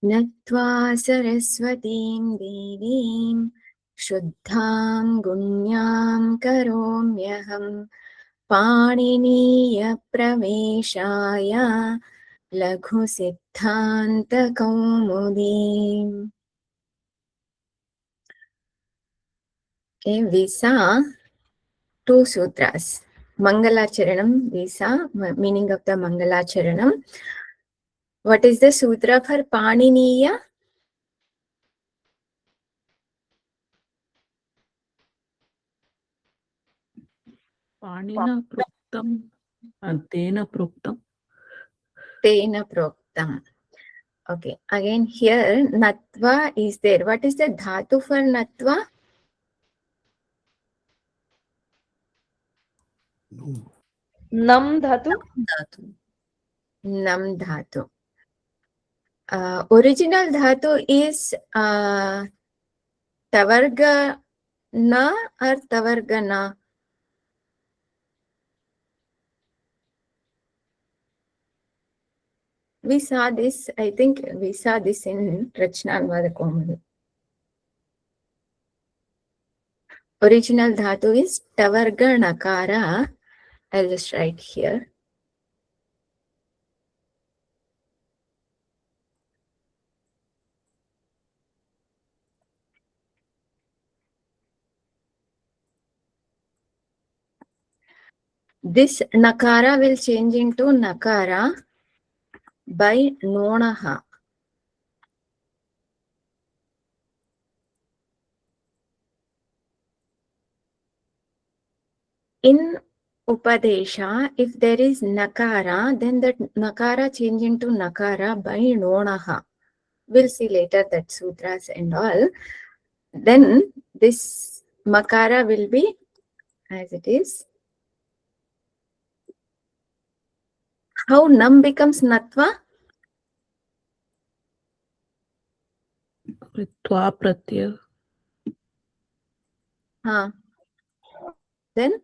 नत्वा सरस्वतीं देवीं शुद्धां गुण्यां करोम्यहं पाणिनीयप्रवेशाय लघुसिद्धान्तकौमुदीम्. Okay, we saw two sutras. Mangalacharanam, we saw meaning of the Mangalacharanam. What is the sutra for Paniniya? Panina proktam, Tena proktam. Tena proktam. Okay, again here Natva is there. What is the dhatu for Natva? Nam dhatu. Nam dhatu. Original dhatu is tavarga na or tavarga na. We saw this, I think we saw this in Rachnanvadakomudi. Original dhatu is tavarga nakara. I'll just write here. This nakara will change into nakara by nonaha. In Upadesha, if there is nakara, then that nakara change into nakara by nonaha. We'll see later that sutras and all. Then this makara will be as it is. How nam becomes natva? Tva pratyaya. Then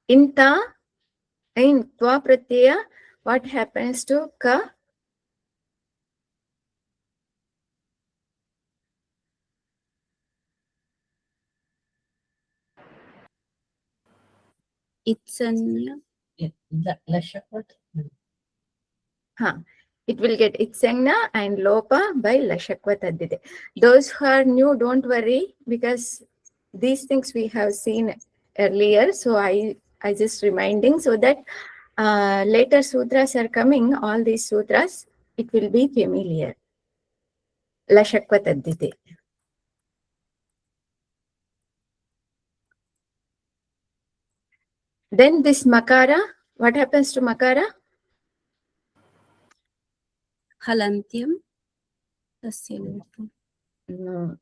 in tva pratyaya, what happens to ka? Itsanya. It will get itsanya and lopa by lashakva taddide. Those who are new, don't worry, because these things we have seen earlier. So I just reminding so that later sutras are coming, all these sutras, it will be familiar. Lashakva taddide. Then this makara, what happens to makara? Halantyam. Tasya. No.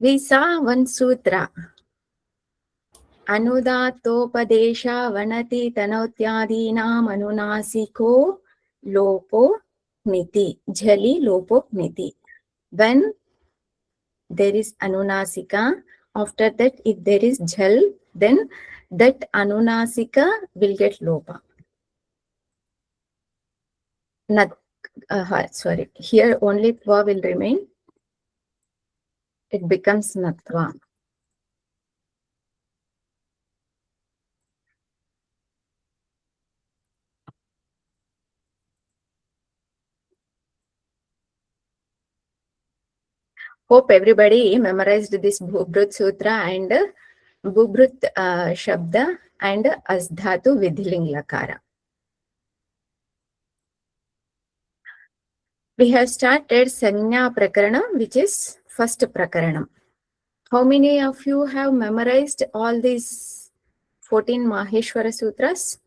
We saw one sutra. Anudatopadesha vanati tanotyadinam anunasiko lopo niti. Jali lopo niti. When there is anunasika, after that if there is jal, then that anunasika will get lopa. Sorry, here only tva will remain. It becomes natva. Hope everybody memorized this Bhubrut Sutra and Bhubrut Shabda and Asdhatu Vidhiling Lakara. We have started Sanya Prakaranam, which is first Prakaranam. How many of you have memorized all these 14 Maheshwara Sutras?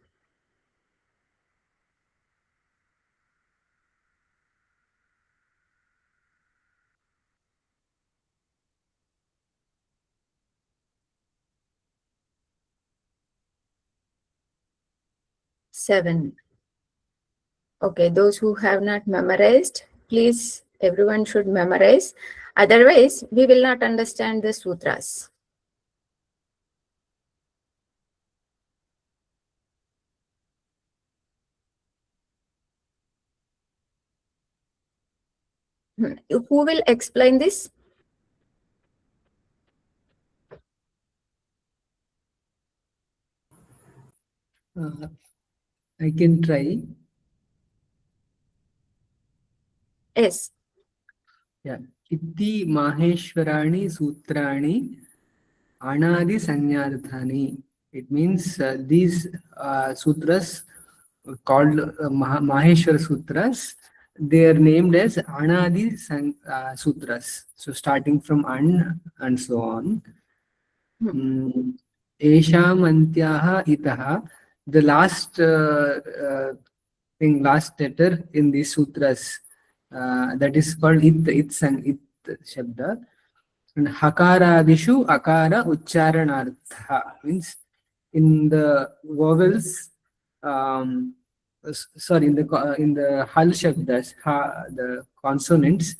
Seven. Okay, those who have not memorized, please, everyone should memorize. Otherwise, we will not understand the sutras. Who will explain this? I can try. Yes. Yeah. Itti Maheshwarani Sutrani Anadi Sanyarthani. It means these sutras called Maheshwar Sutras, they are named as Anadi Sutras. So starting from An and so on. Esham Antyaha Itaha, the last last letter in these sutras, that is called It Shabda. And Hakaradishu Akara Ucharanartha means in the vowels, sorry, in the Hal Shabdas, the consonants,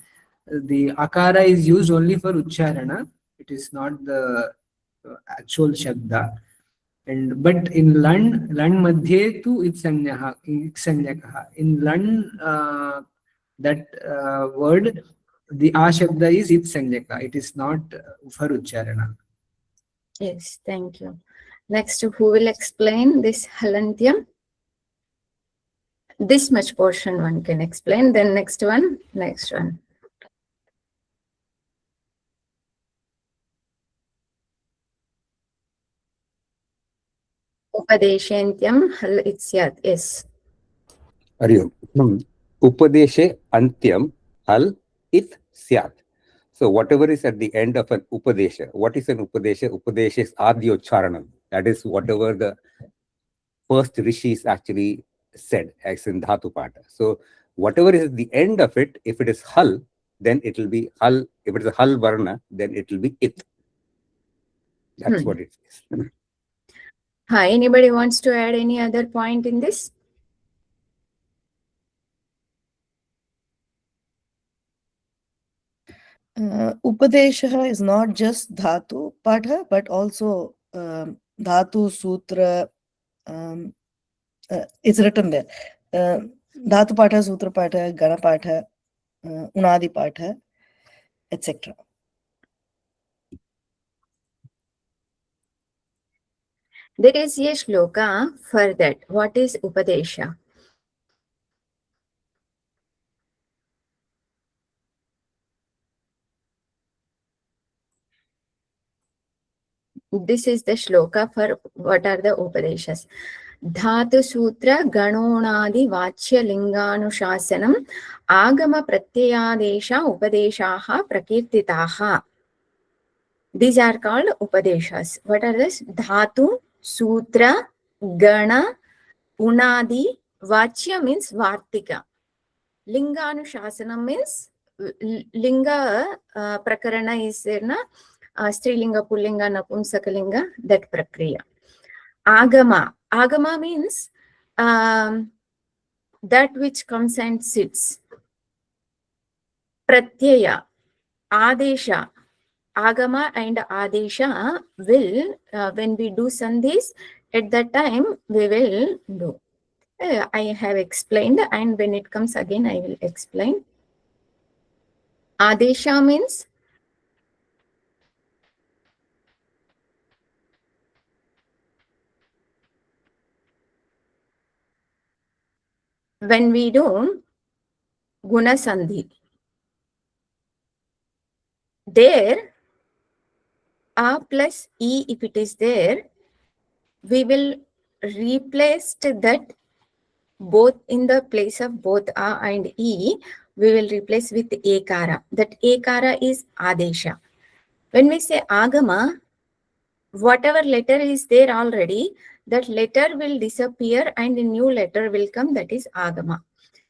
the Akara is used only for Ucharana. It is not the actual Shabda. And but in Lan Madhye tu Itsanyakaha. In Lan, that word, the A Shabda is Itsanyaka. It is not for Ucharana. Yes, thank you. Next, who will explain this Halantyam? This much portion one can explain. Then next one. Upadeshantyam hal itsyat. Yes. Upadeshe antyam hal it syat. So whatever is at the end of an upadesha, what is an upadesha? Upadesha is adhyocharanam. That is whatever the first rishis actually said, as in dhatu pata. So whatever is at the end of it, if it is hal, then it will be hal. If it is a hal varna, then it will be it. That's what it is. Hi, anybody wants to add any other point in this? Upadesha is not just dhatu patha, but also dhatu sutra. It's written there. Dhatu patha, sutra patha, gana patha, unadi patha, etc. There is a shloka for that. What is Upadesha? This is the shloka for what are the Upadeshas. Dhatu Sutra Ganonadi Vachya Linganushasana Agama Pratyayadesha Upadeshaha Prakirtitaha. These are called Upadeshas. What are this? Dhatu, Sutra, Gana, Unadi, Vachya means Vartika. Linganushasana means Linga Prakarana is there na Strilinga, Pullinga, Napumsakalinga, that Prakriya. Agama means that which comes and sits. Pratyaya, Adesha. Agama and Adesha will, when we do sandhis, at that time we will do. I have explained, and when it comes again, I will explain. Adesha means when we do Guna Sandhi. There, A plus E, if it is there, we will replace that both in the place of both A and E, we will replace with Ekara. That Ekara is Adesha. When we say Agama, whatever letter is there already, that letter will disappear and a new letter will come, that is Agama.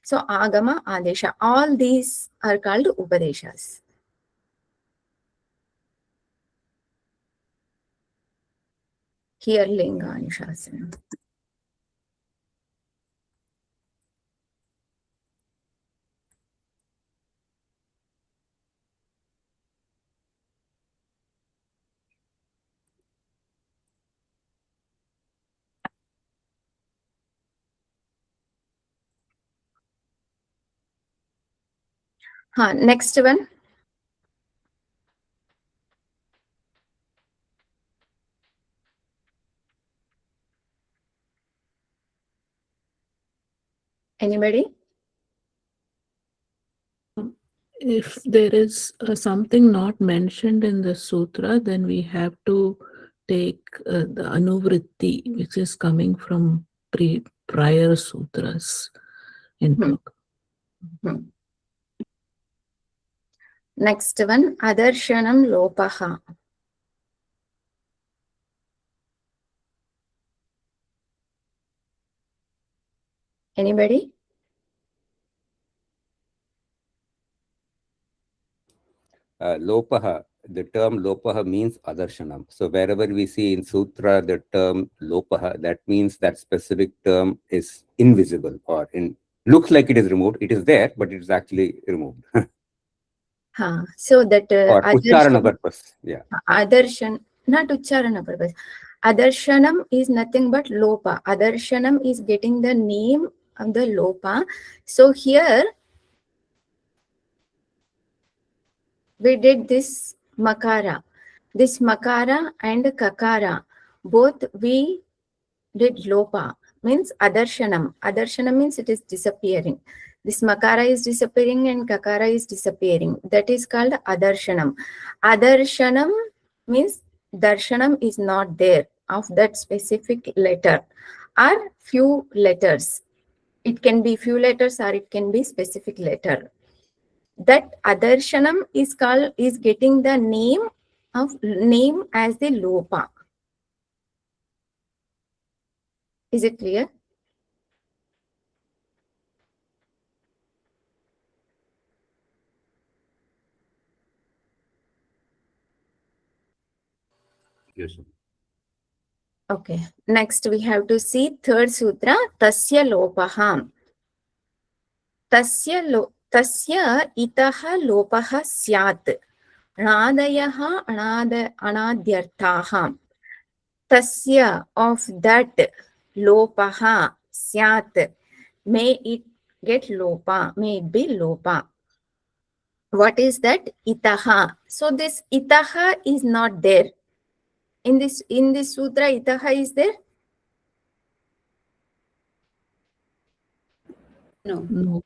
So Agama, Adesha, all these are called Upadeshas. Here Linganushasana. Next one. Anybody? If there is something not mentioned in the sutra, then we have to take the anuvritti, which is coming from prior sutras into. Next one, adarshanam lopaha. Anybody? Lopaha, the term lopaha means adarshanam. So wherever we see in sutra the term lopaha, that means that specific term is invisible or looks like it is removed. It is there, but it is actually removed. So that or ucharana purpose. Yeah. Adarshan, not ucharana purpose. Adarshanam is nothing but lopa. Adarshanam is getting the name of the lopa. So here we did this makara. This makara and kakara, both we did lopa, means adarshanam. Adarshanam means it is disappearing. This makara is disappearing and kakara is disappearing. That is called adarshanam. Adarshanam means darshanam is not there of that specific letter or few letters. It can be few letters or it can be specific letter. That adarshanam is getting the name as the lopa. Is it clear? Yes. Okay. Next we have to see third sutra, tasya lopaha. Tasya itaha lopaha syat. Anadayaha anadyartaha. Tasya, of that, lopaha syat. May it get lopa, may it be lopa. What is that? Itaha. So this itaha is not there. In this sutra, itaha is there? No. No.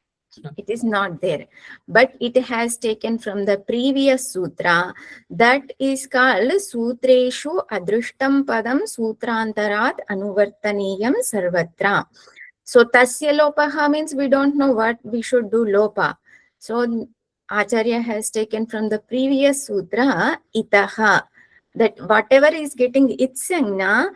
It is not there, but it has taken from the previous sutra that is called Sutreshu Adrushtam Padam Sutrantarat Anuvartaniyam Sarvatra. So Tasya Lopaha means we don't know what we should do lopa. So Acharya has taken from the previous sutra itaha, that whatever is getting its sangna,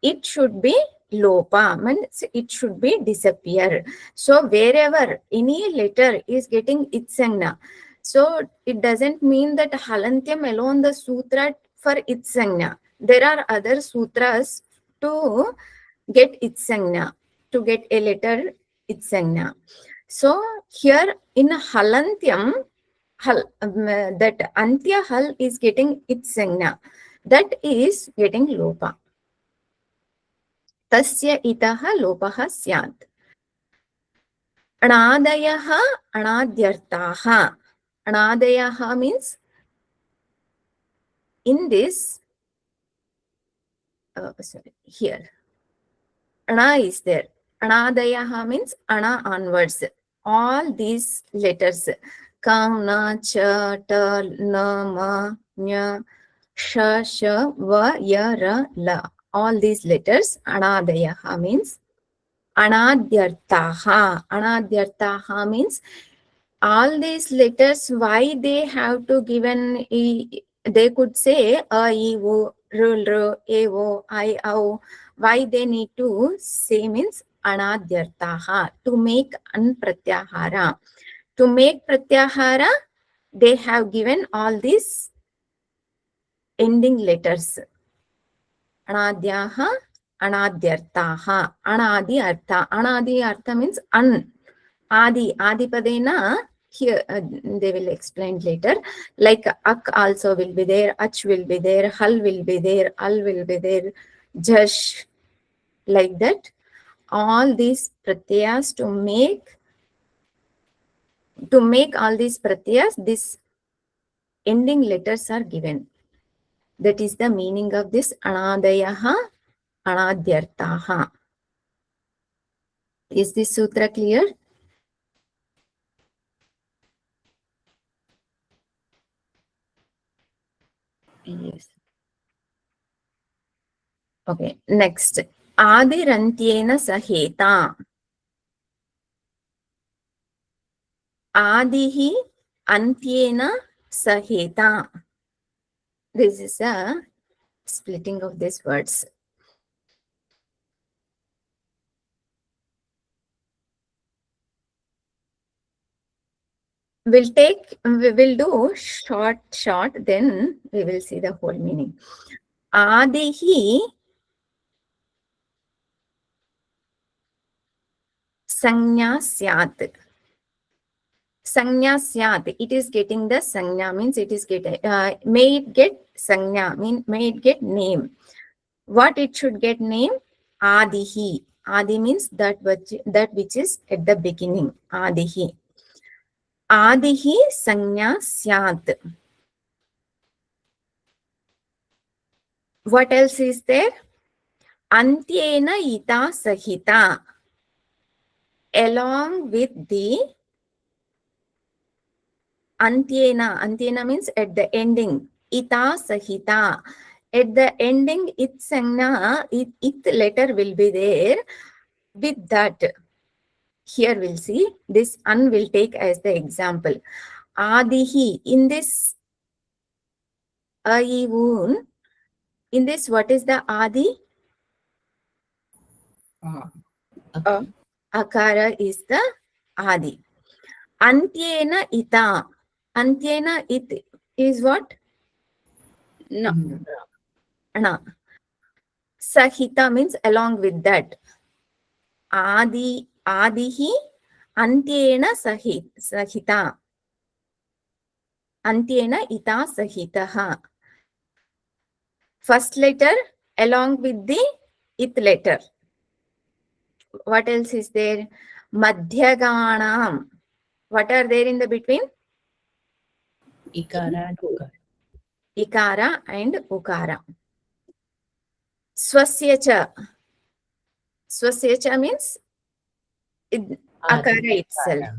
it should be lopa, means it should be disappear. So wherever any letter is getting its sangna, so it doesn't mean that halantyam alone the sutra for its sangna. There are other sutras to get its sangna, to get a letter its sangna. So here in halantyam, that antya hal is getting its sangna, that is getting lopa. Tasya itaha lopaha syat. Anadayaha anadyartaha. Anadayaha means in this, here, ana is there. Anadayaha means ana onwards. All these letters, ka, na, cha, ta, na, ma, nya, sha, sha, va, ya, ra, la. All these letters, anadayaha means anadyartaha. Anadyartaha means all these letters, why they have to given, they could say a, I, o, r, e, o, I, o. Why they need to say means anadyartaha, to make anpratyahara. To make pratyahara, they have given all these ending letters. Anadyaha, anadyartaha, anadi artha. Anadi artha means an. Adi padena, here they will explain later. Like ak also will be there, ach will be there, hal will be there, al will be there, jash, like that. All these pratyas to make To make all these pratyas, these ending letters are given. That is the meaning of this anadayaha, anadyartaha. Is this sutra clear? Yes. Okay, next. Adirantyena saheta. Adihi antyena saheta. This is a splitting of these words. We will do short, then we will see the whole meaning. Adihi sanya syat. Sanya syat. It is getting the sanya, means it is getting, may it get sanya, may it get name. What it should get name? Adihi. Adi means that which is at the beginning. Adihi. Adihi sanya syat. What else is there? Antyena ita sahita. Along with the Antyena means at the ending. Ita sahita. At the ending, it sanya, it letter will be there. With that, here we'll see, this an will take as the example. Adihi, in this aiun, in this, what is the adi? Akara is the adi. Antyena ita. Antyena it is what? No. Ana. Sahita means along with that. Adihi antyena sahita. Antyena ita sahitaha. First letter along with the it letter. What else is there? Madhyaganam. What are there in the between? Ikara and ukara. Ikara and ukara. Swasyacha. Swasyacha means akara itself.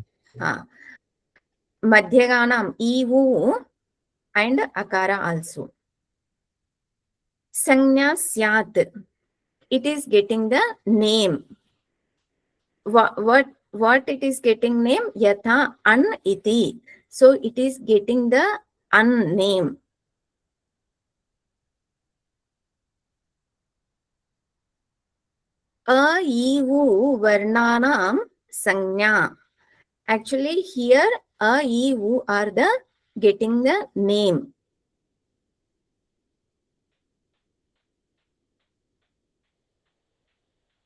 Madhyaganam, ivu and akara also. Sanya syat. It is getting the name. What it is getting name? Yatha an iti. So it is getting the an name. A, I, U varnanam sanya. Actually, here a, I, U are the getting the name.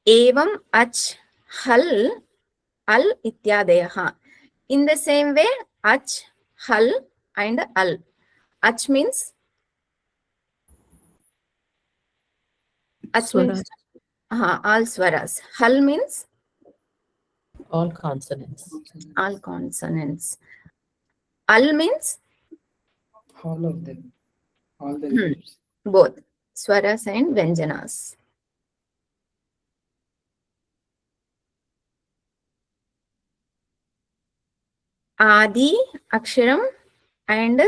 Evam ach hal al ityadayaha. In the same way, ach, hal and al. Ach means Swaras. All swaras. Hal means All consonants. all consonants. Al means All of them. All the letters. both swaras and vyanjanas. Adi aksharam and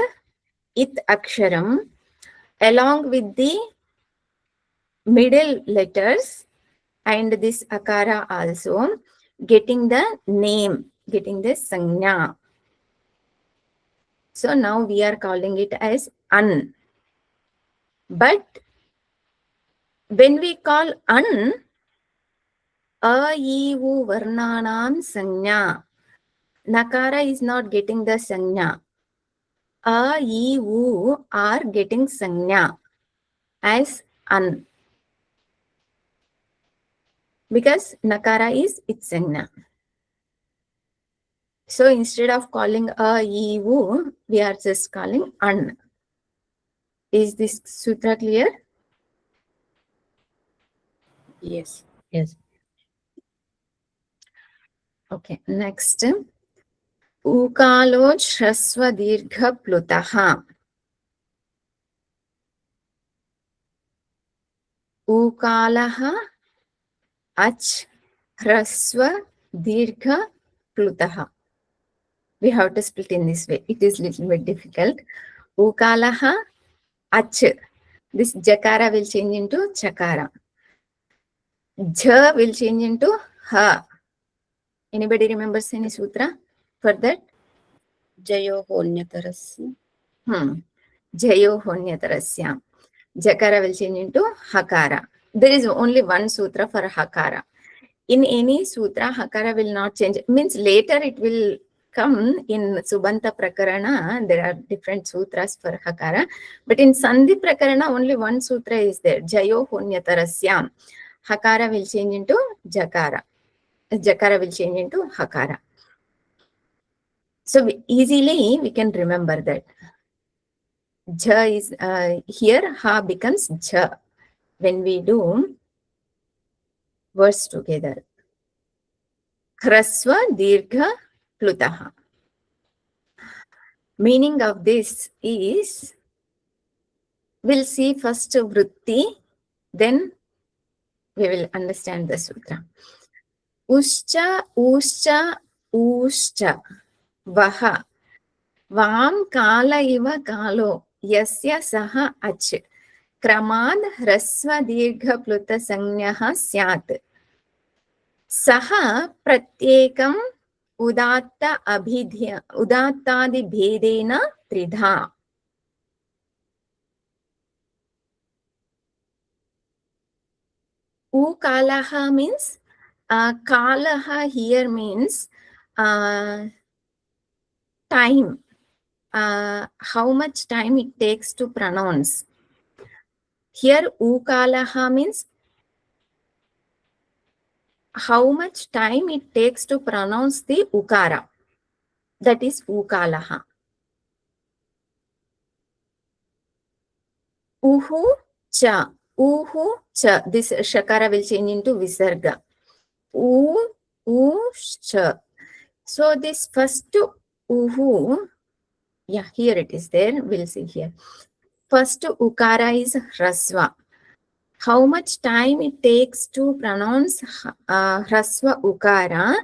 it aksharam along with the middle letters and this akara also getting the name, getting the sanya. So now we are calling it as an. But when we call an, a, I, U varnanam sanya. Nakara is not getting the sanya. A, I, U are getting sanya as an. Because nakara is its sanya. So instead of calling a, I, U, we are just calling an. Is this sutra clear? Yes. Okay, next. Ukalo shrasva dirgha plutaha. Ukalaha ach hrasva dirgha plutaha. We have to split in this way. It is little bit difficult. Ukalaha ach. This jakara will change into chakara. Jha will change into ha. Anybody remembers any sutra for that? Jayo honyatarasya. Jayo honyatarasya. Jakara will change into hakara. There is only one sutra for hakara. In any sutra, hakara will not change. Means later it will come in Subanta Prakarana. There are different sutras for hakara. But in Sandhi Prakarana, only one sutra is there. Jayo honyatarasya. Hakara will change into jakara. Jakara will change into hakara. So easily we can remember that. Ja is here, ha becomes ja when we do words together. Hrasva dirgha plutaha. Meaning of this is, we'll see first vritti, then we will understand the sutra. Uscha, uscha, uscha, vaha. Vam kala iva kalo, yasya saha ach. Kramad hrasva dirgha pluta sanyaha syat. Saha pratyekam udatta udattadi bhedena tridha. Ukalaha means, kalaha here means time. How much time it takes to pronounce. Here ukalaha means how much time it takes to pronounce the ukara. That is ukalaha. Uhu cha. Uhu cha. This shakara will change into visarga. Cha. So this first uhu, yeah, here it is there. We'll see here. First ukara is hrasva. How much time it takes to pronounce hrasva ukara?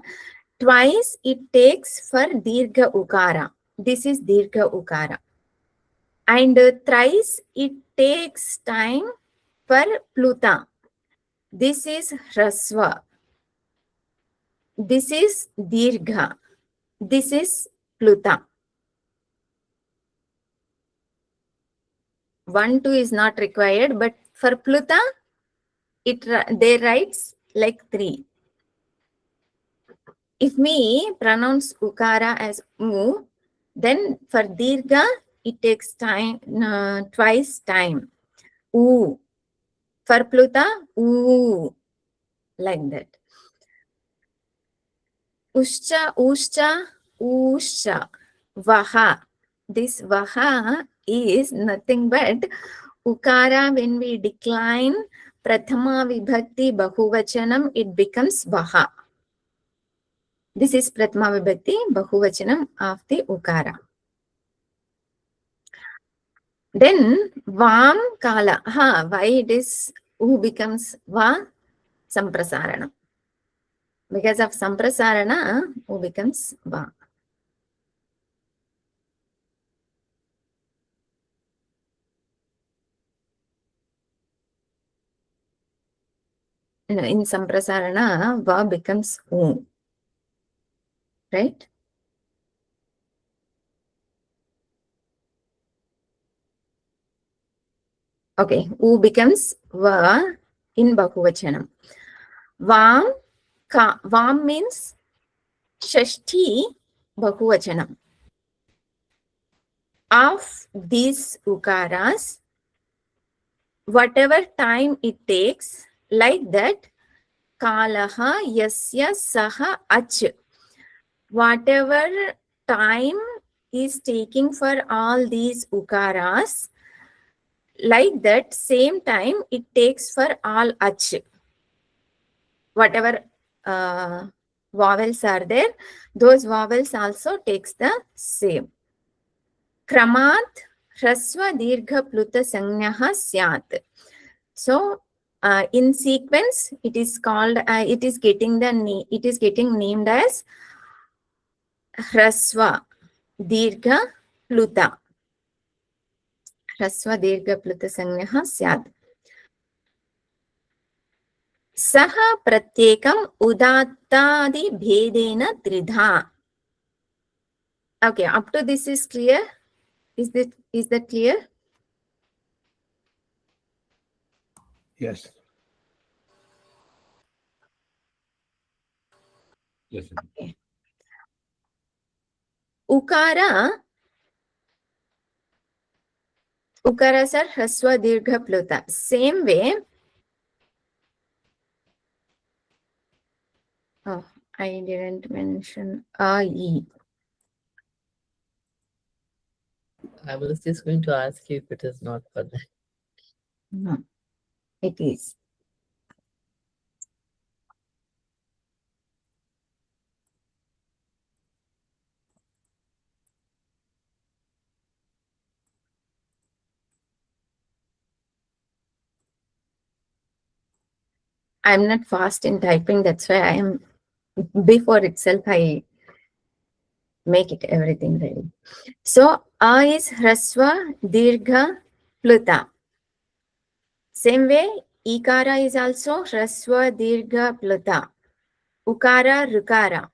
Twice it takes for dirgha ukara. This is dirgha ukara. And thrice it takes time for pluta. This is hrasva. This is dirgha. This is pluta. 1, 2 is not required, but for pluta, they writes like 3. If we pronounce ukara as u, then for dirgha, it takes time, twice time. U. For pluta, u. Like that. Uscha, uscha, uscha. Vaha. This vaha is nothing but ukara. When we decline prathama vibhakti bahuvachanam, it becomes vaha. This is prathama vibhakti bahuvachanam of the ukara. Then vam kala. Why it is u becomes va? Samprasarana. Because of samprasarana, u becomes va. In samprasarana, va becomes u. Right? Okay, u becomes va in bahuvachanam. Vam means shashti bahuvachanam. Of these ukaras, whatever time it takes, like that, kalaha yasya saha ach. Whatever time is taking for all these ukaras, like that same time it takes for all ach. Whatever vowels are there, those vowels also takes the same. Kramat hrasva dirgha pluta sangnaha syat. So in sequence, it is called. It is getting named as hrasva dirgha pluta. hrasva dirgha pluta sangnaha syat. Saha pratyekam udattadi bhedena tridha. Okay, up to this is clear. Is that clear? Yes. Yes. Okay. Ukaras are hrasva dirgha pluta. Same way. Oh, I didn't mention e. I was just going to ask you if it is not for that. No, it is. I'm not fast in typing. That's why I am. Before itself, I make it everything ready. So a is hrasva dirgha pluta. Same way, ikara is also hrasva dirgha pluta. Ukara, rukara.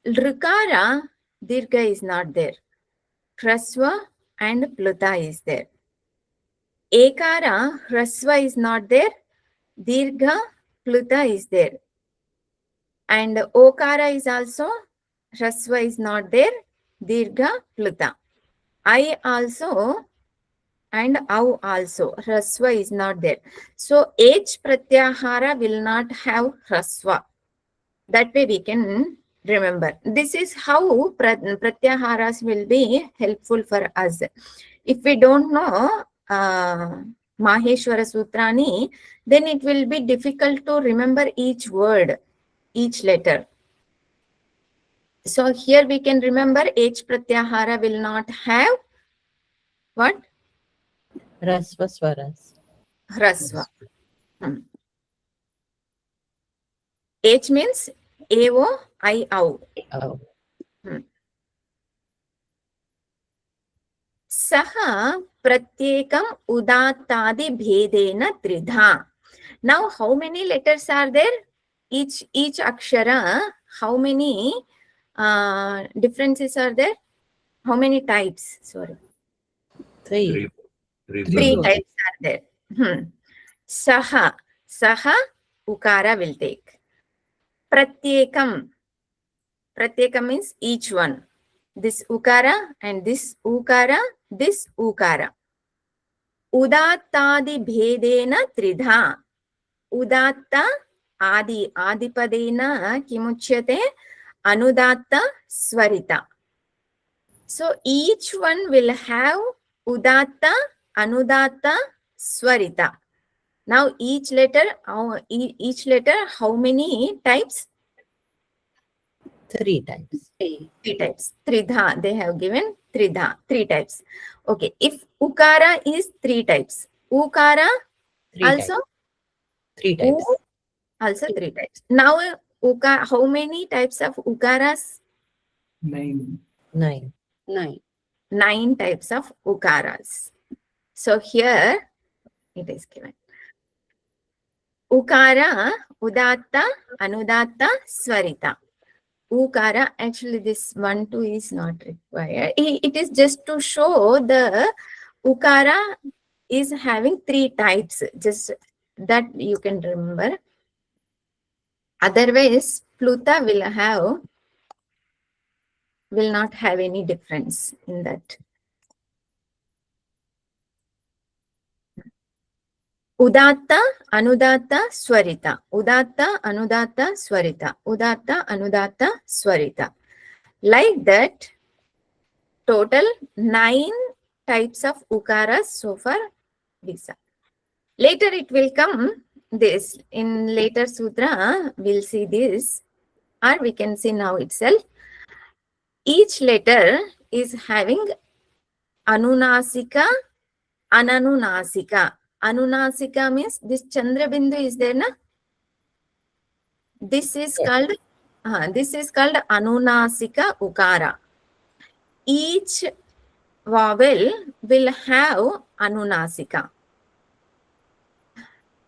Rukara, dirgha is not there. Hrasva and pluta is there. Ekara, hrasva is not there. Dirgha, pluta is there. And okara is also, hrasva is not there. Dirgha, pluta. I also and au also, hrasva is not there. So H pratyahara will not have hrasva. That way we can remember. This is how pratyaharas will be helpful for us. If we don't know Maheshwara Sutrani, then it will be difficult to remember each word, each letter. So here we can remember H pratyahara will not have what? Rasva swaras. Hrasva. H means AO, I, OU. Oh. Saha pratyekam udattadi bhedena tridha. Now, how many letters are there? Each akshara, how many differences are there? How many types? Sorry. Three. Three types are there. Saha ukara will take. Pratyekam means each one. This ukara and this ukara, this ukara. Udattadi bhedena tridha. Udatta adipadena kimuchyate anudatta swarita. So each one will have udatta, anudatta, swarita. Now each letter, how many types? Three times. Three types. Tridha, they have given tridha, three types. Okay, if ukara is three types, ukara also Three types. Also three types. Now how many types of ukaras? 9. 9. 9. 9 types of ukaras. So here it is given. Ukara, udatta, anudatta, swarita. Ukara, actually this 1, 2 is not required. It is just to show the ukara is having 3 types. Just that you can remember. Otherwise, pluta will not have any difference in that. Udatta, anudatta, swarita. Udatta, anudatta, swarita. Udatta, anudatta, swarita. Like that, total 9 types of ukaras so far these are. Later it will come this. In later sutra, we'll see this. or we can see now itself. Each letter is having anunasika, ananunasika. Anunasika means this Chandra Bindu is there, na? This is called anunasika ukara. Each vowel will have anunasika.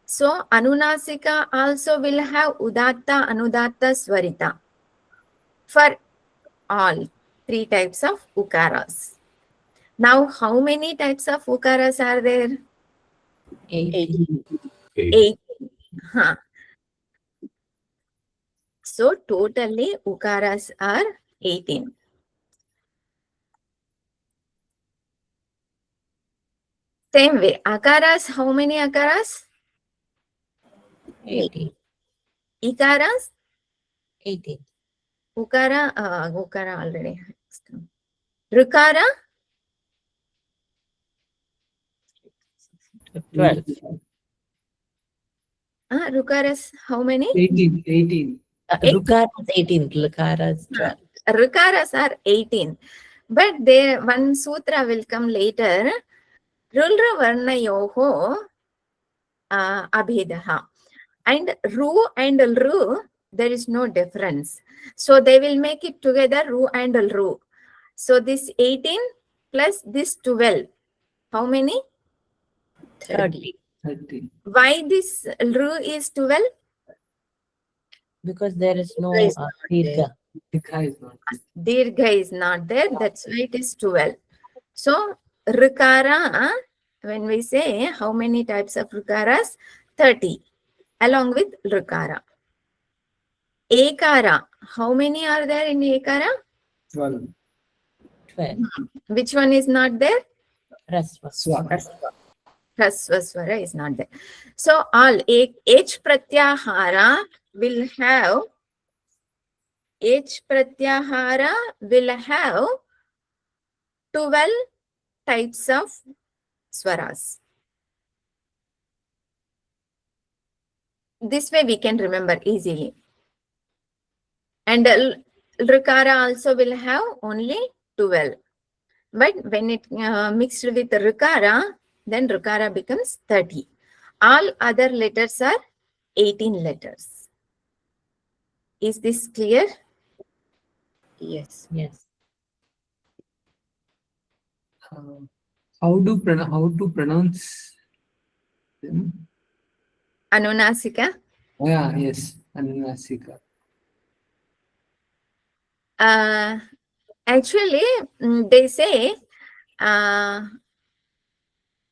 So anunasika also will have udatta, anudatta, swarita for all three types of ukaras. Now, how many types of ukaras are there? 18. 18. Huh. So totally ukaras are 18. Same way, akaras, how many akaras? 18. Ikaras? 18. Ukara already. Rukara? 12. Rukaras, how many? 18. Rukara is 18. Lakara is 12. Rukaras are 18. But there one sutra will come later. Rulra varna yoho abhedaha. And ru and ru, there is no difference. So they will make it together, ru and ru. So this 18 plus this 12. How many? 30. 30. Why this ru is 12? Because there is no Is not dirgha. Dikha is not. Dirgha is not there. That's why it is 12. So rukara, when we say how many types of rukaras? 30 along with rukara. Ekara, how many are there in ekara? 12. 12. Which one is not there? Rasva. Hrasvaswara is not there. So all H pratyahara will have 12 types of swaras. This way we can remember easily. And rukara also will have only 12. But when it mixed with rukara, then rukara becomes 30. All other letters are 18 letters. Is this clear? Yes. Yes. How to pronounce them? Anunasika. Yeah, yes, Anunasika. Actually, they say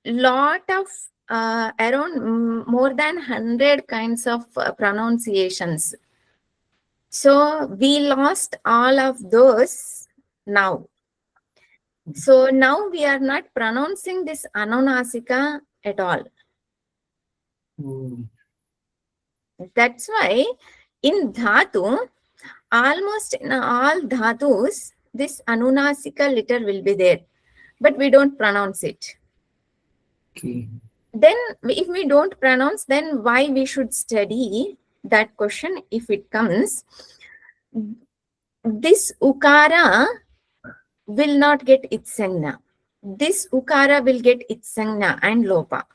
lot of around more than 100 kinds of pronunciations. So we lost all of those now. So now we are not pronouncing this Anunasika at all. That's why in dhatu, almost in all dhatus, this Anunasika letter will be there, but we don't pronounce it. Okay. Then if we don't pronounce, then why we should study that question if it comes? This ukara will not get its sangna. This ukara will get its sangna and lopa.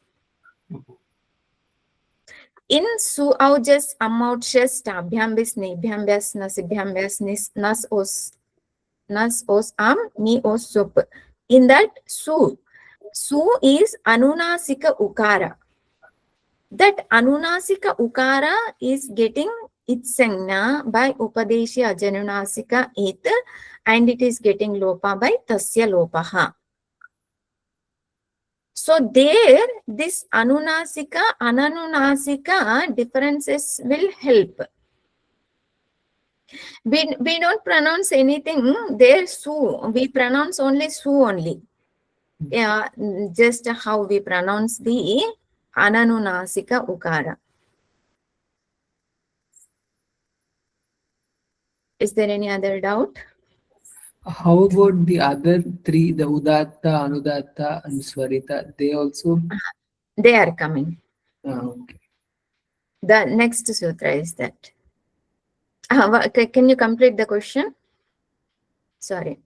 In su aujas amauchas tabhyambis nebhyambas nasibhyambas nas os am ni os sup. In that su is anunasika ukara. That anunasika ukara is getting its sangna by upadeshi ajanunasika it, and it is getting lopa by tasya lopaha. So there, this anunasika, ananunasika differences will help. We don't pronounce anything there, su. We pronounce only su only. Yeah, just how we pronounce the ananunasika ukara. Is there any other doubt? How about the other three, the Udatta, Anudatta, and Swarita? They also. They are coming. Okay. The next sutra is that. Can you complete the question? Sorry.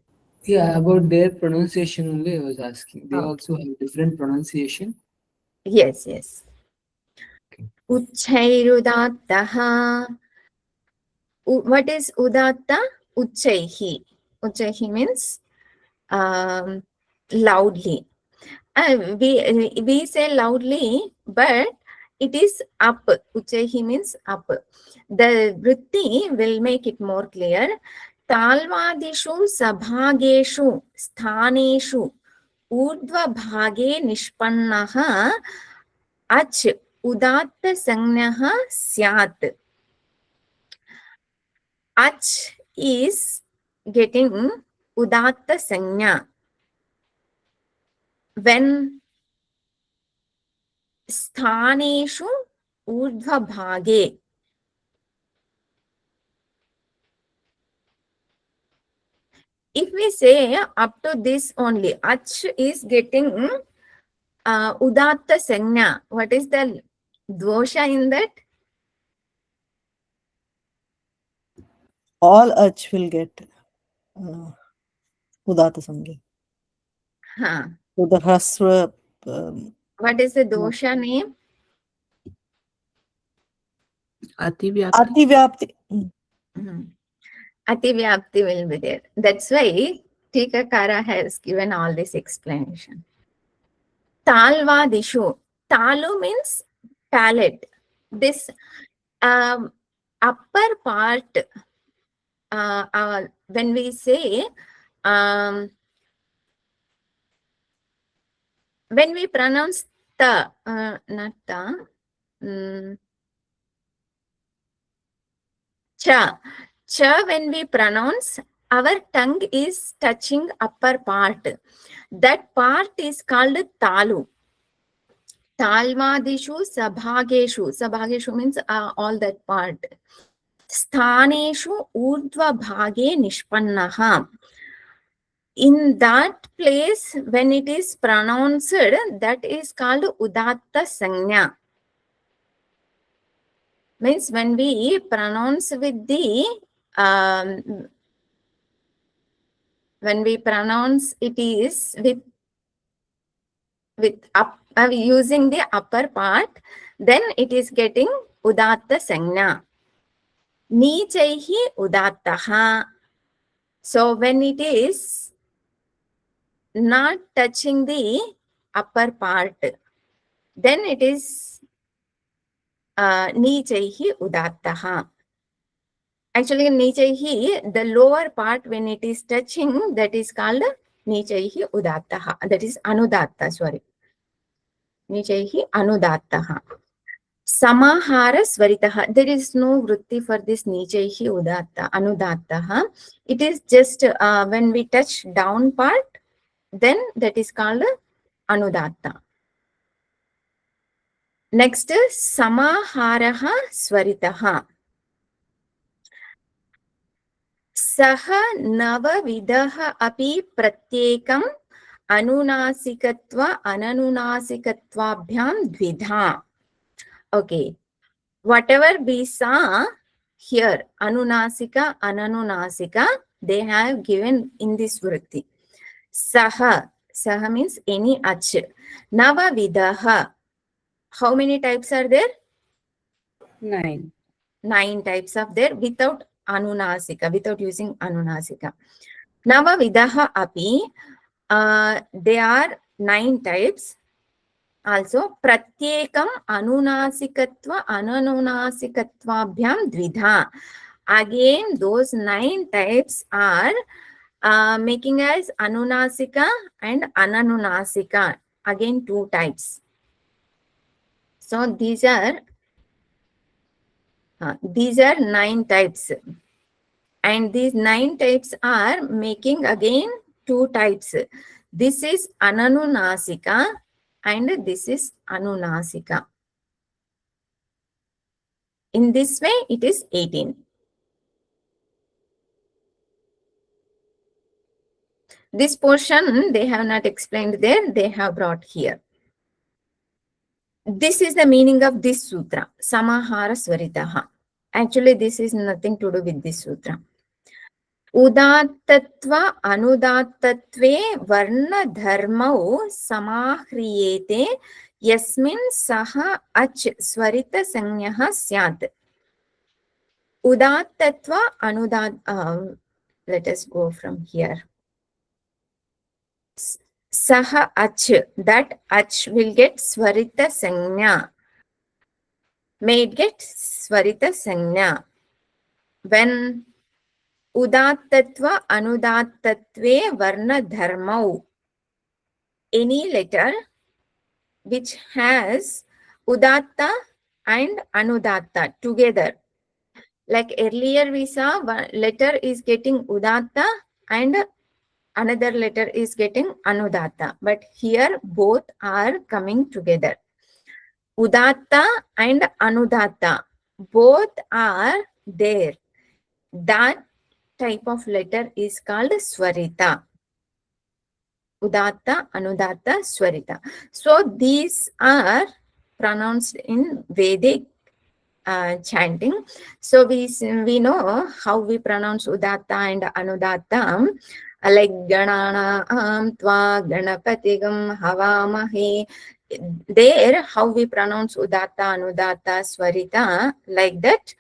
Yeah, about their pronunciation only I was asking. They Okay. also have different pronunciation. Yes, yes. Uchchairudattaha. What is udatta? Uchchaihi. Uchchaihi means loudly. We say loudly, but it is up. Uchchaihi means up. The vritti will make it more clear. Talvadishu sabhageshu sthaneshu urdhva bhage nishpannaha ach udatta sangnaha syat. Ach is getting udatta sangna when sthaneshu urdhva bhage. If we say up to this only, ach is getting udatta sangna. What is the dosha in that? All ach will get udata samgya. Huh. So the hasra. What is the dosha name? Ativyapti. Ativyapti. Ativyapti will be there. That's why Tikakara has given all this explanation. Talvadishu. Talu means palate. This upper part, when we say, when we pronounce ta, not ta, cha. Cha, when we pronounce, our tongue is touching upper part. That part is called talu. Talvadishu sabhageshu. Sabhageshu means all that part. Sthaneshu urdhva bhage nishpannaha. In that place, when it is pronounced, that is called udatta sangna. Means when we pronounce with the when we pronounce, it is with up using the upper part, then it is getting udatta sangna. Nichaihi udattaha. So when it is not touching the upper part, then it is nichaihi udattaha. Actually, nichaihi, the lower part, when it is touching, that is called nichaihi udattaha. That is anudatta, sorry. Nichaihi anudattaha. Samahara svaritaha. There is no vritti for this nichaihi udatta, anudattaha. It is just when we touch down part, then that is called anudatta. Next is samaharaha svaritaha. Saha navavidaha api pratyekam anunasikatva ananunasikatvaabhyam dvidha. Okay, whatever we saw here, anunasika, ananunasika, they have given in this vritti. Saha, saha means any ach. Navavidaha, how many types are there? 9. 9 types of there without anunasika, without using anunasika. Navavidaha api, there are 9 types. Also, pratyekam anunasikatva ananunasikatvaabhyam dvidha. Again, those 9 types are making as anunasika and ananunasika. Again, 2 types. So these are 9 types, and these 9 types are making again 2 types. This is ananunasika and this is anunasika. In this way, it is 18. This portion they have not explained there, they have brought here. This is the meaning of this sutra, Samahara Svaritaha. Actually, this is nothing to do with this sutra. Udattatva anudattatve varna dharmau samahriyete yasmin saha ach swarita sanyaha syat. Udattatva anudat. Let us go from here. Saha ach, that ach will get swarita sanya. May it get swarita sanya. When udattatva anudattatve varna dharmau, any letter which has udatta and anudatta together. Like earlier we saw, one letter is getting udatta and another letter is getting anudatta. But here both are coming together. Udatta and anudatta, both are there. That type of letter is called swarita. Udatta, anudatta, swarita. So these are pronounced in Vedic chanting. So we know how we pronounce udatta and anudatta. Like ganana tva ganapatigam havamahi. There, how we pronounce udatta, anudatta, swarita, like that.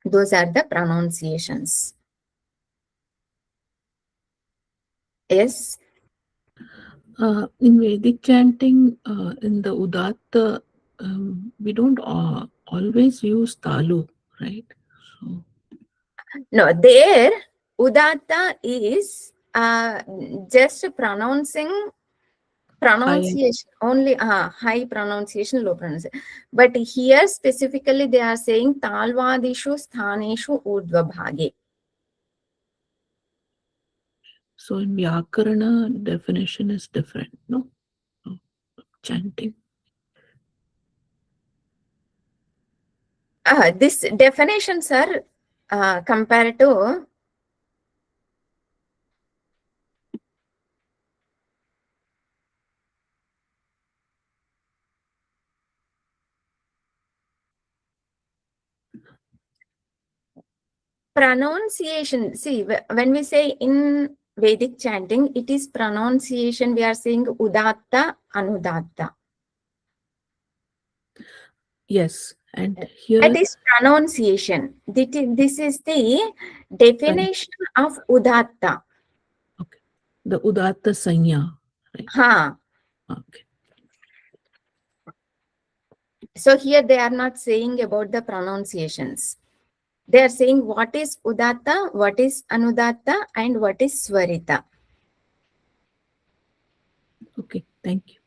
Those are the pronunciations. Yes. In Vedic chanting, in the Udatta, we don't always use talu, right? So No, there udatta is just pronunciation, only high pronunciation, low pronunciation. But here specifically they are saying talvadishu sthaneshu urdhva bhage. So in Vyakarana, definition is different, no? Chanting. This definitions are compared to pronunciation. See, when we say in Vedic chanting, it is pronunciation. We are saying udatta, anudatta. Yes, and here That is pronunciation. This is the definition of udatta. okay, the Udatta Sanya, right? Ha. Okay. So here they are not saying about the pronunciations. They are saying what is udatta, what is anudatta, and what is swarita. Okay, thank you.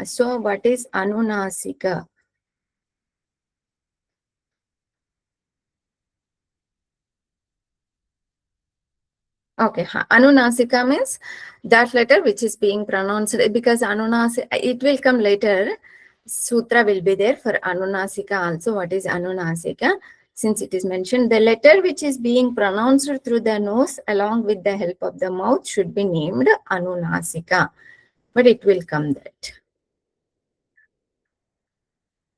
So what is anunasika? Okay, anunasika means that letter which is being pronounced, because anunasika, it will come later. Sutra will be there for anunasika also. What is anunasika? Since it is mentioned, the letter which is being pronounced through the nose along with the help of the mouth should be named anunasika. But it will come that.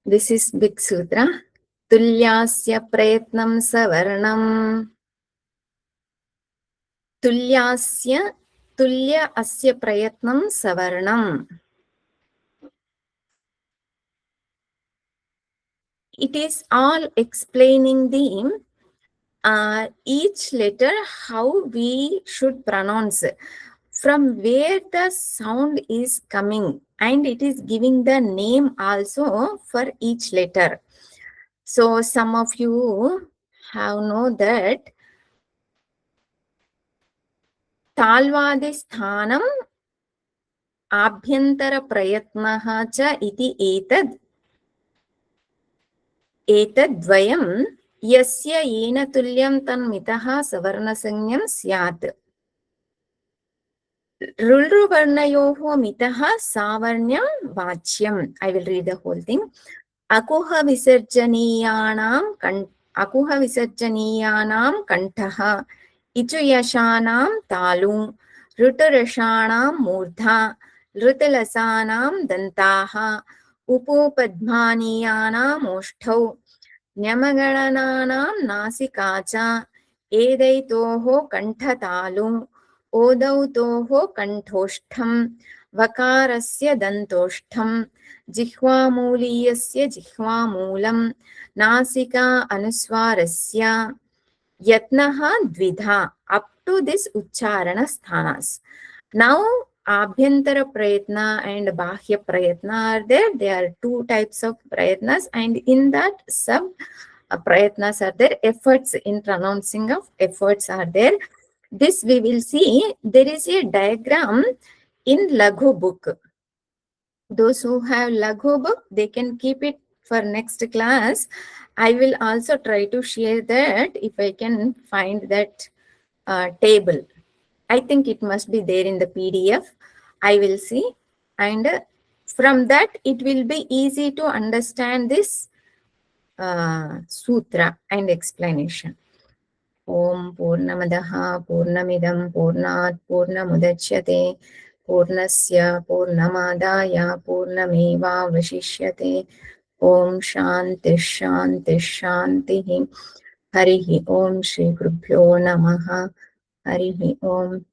This is big sutra. Tulyasya prayatnam savarnam. Tulyasya, tulya asya prayatnam savarnam. It is all explaining the each letter how we should pronounce, from where the sound is coming, and it is giving the name also for each letter. So some of you have know that talvadi sthanam abhyantara prayatnaha cha iti etadvayam yasya yena tulyam tanmitaha savarnasanyam syat. Rulruvarnayoho mitaha savarnyam vachyam. I will read the whole thing. Akuha visarjaniyanam kantaha इचुयशानां तालु ऋतुरषाणां मूर्धा ऋतुलसानां दन्ताः उपोपद्मानीयानाम् ओष्ठौ न्यमगणनानां नासिका च एदैतोः कण्ठतालु ओदौतोः कण्ठोष्ठं वकारस्य दन्तोष्ठं जिह्वामूलीयस्य जिह्वामूलं नासिका अनुस्वारस्य यत्नः द्विधा up to this ucharana sthanas. Now abhyantara prayatna and bahya prayatna are there. There are two types of prayatnas, and in that sub prayatnas are there. Efforts in pronouncing of efforts are there. This we will see. There is a diagram in Laghu book. Those who have Laghu book, they can keep it for next class. I will also try to share that if I can find that table. I think it must be there in the PDF. I will see, and from that it will be easy to understand this sutra and explanation. Om Purnamadaha Purnamidam Purnat Purnamudachyate Purnasya Purnamadaya Purnameva Vashishyate. Om Shanti Shanti Shanti. Harihi Om Shri Gurubhyo Namaha. Harihi Om.